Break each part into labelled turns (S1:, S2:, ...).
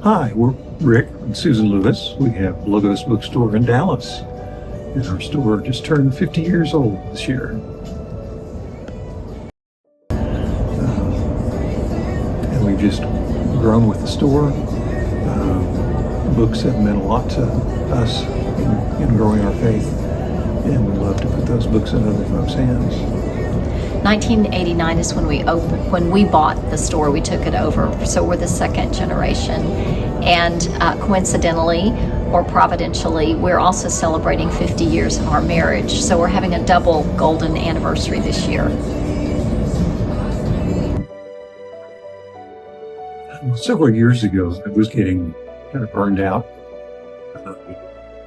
S1: Hi, we're Rick and Susan Lewis. We have Logos Bookstore in Dallas. And our store just turned 50 years old this year. And we've just grown with the store. Books have meant a lot to us in growing our faith. And we love to put those books in other folks' hands.
S2: 1989 is when we bought the store. We took it over, so we're the second generation. And coincidentally or providentially, we're also celebrating 50 years of our marriage. So we're having a double golden anniversary this year.
S1: Several years ago, I was getting kind of burned out,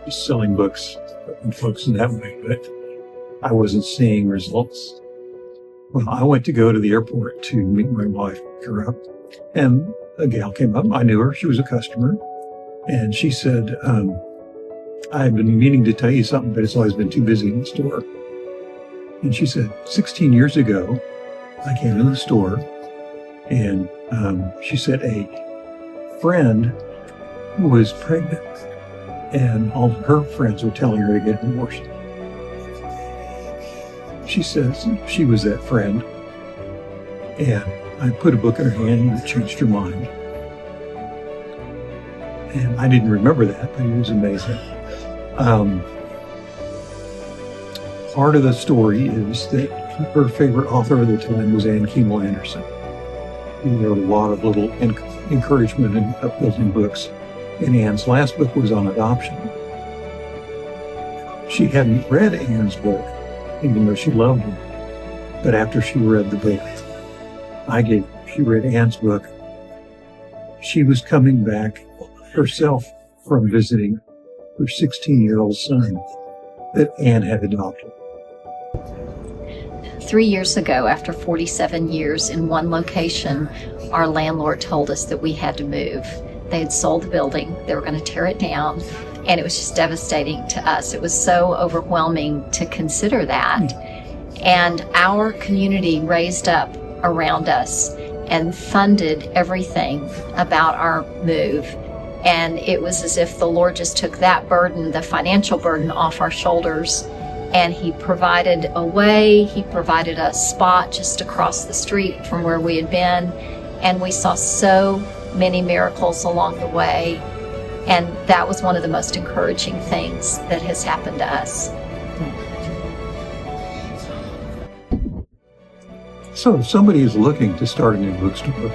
S1: just selling books and folks in that way, but I wasn't seeing results. Well, I went to go to the airport to meet my wife, pick her up, and a gal came up. I knew her. She was a customer. And she said, I've been meaning to tell you something, but it's always been too busy in the store. And she said, 16 years ago, I came in the store, and she said a friend was pregnant, and all of her friends were telling her to get an abortion. She says she was that friend, and I put a book in her hand and it changed her mind. And I didn't remember that, but it was amazing. Part of the story is that her favorite author of the time was Anne Kiemel Anderson. He wrote a lot of little encouragement and upbuilding books. And Anne's last book was on adoption. She hadn't read Anne's book, even though she loved it. But after she read the book she read Anne's book, she was coming back herself from visiting her 16-year-old son that Anne had adopted.
S2: 3 years ago, after 47 years in one location, our landlord told us that we had to move. They had sold the building, they were going to tear it down, and it was just devastating to us. It was so overwhelming to consider that. And our community raised up around us and funded everything about our move. And it was as if the Lord just took that burden, the financial burden, off our shoulders. And He provided a way, He provided a spot just across the street from where we had been. And we saw so many miracles along the way. And that was one of the most encouraging things that has happened to us.
S1: So if somebody is looking to start a new bookstore,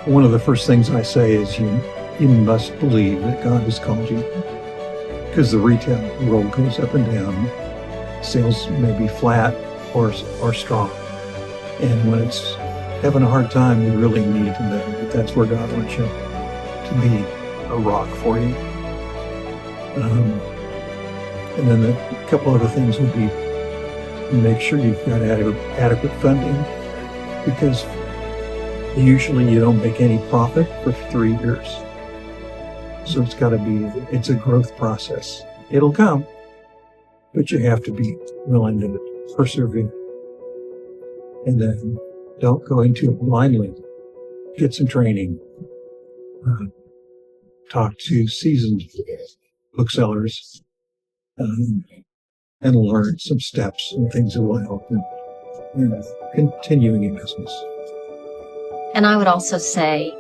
S1: one of the first things I say is you must believe that God has called you. Because the retail world goes up and down. Sales may be flat or strong. And when it's having a hard time, you really need to know that that's where God wants you to be a rock for you. And then a couple other things would be make sure you've got adequate funding, because usually you don't make any profit for 3 years. So it's a growth process. It'll come, but you have to be willing to persevere. And then don't go into it blindly. Get some training. Talk to seasoned booksellers and learn some steps and things that will help in continuing in business.
S2: And I would also say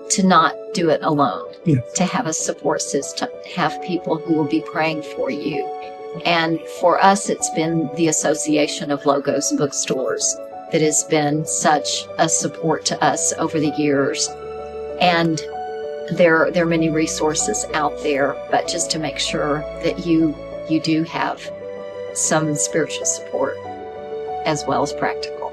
S2: to not do it alone,
S1: Yeah.
S2: to have a support system, have people who will be praying for you. And for us, it's been the Association of Logos Bookstores that has been such a support to us over the years. And there are many resources out there, but just to make sure that you do have some spiritual support as well as practical.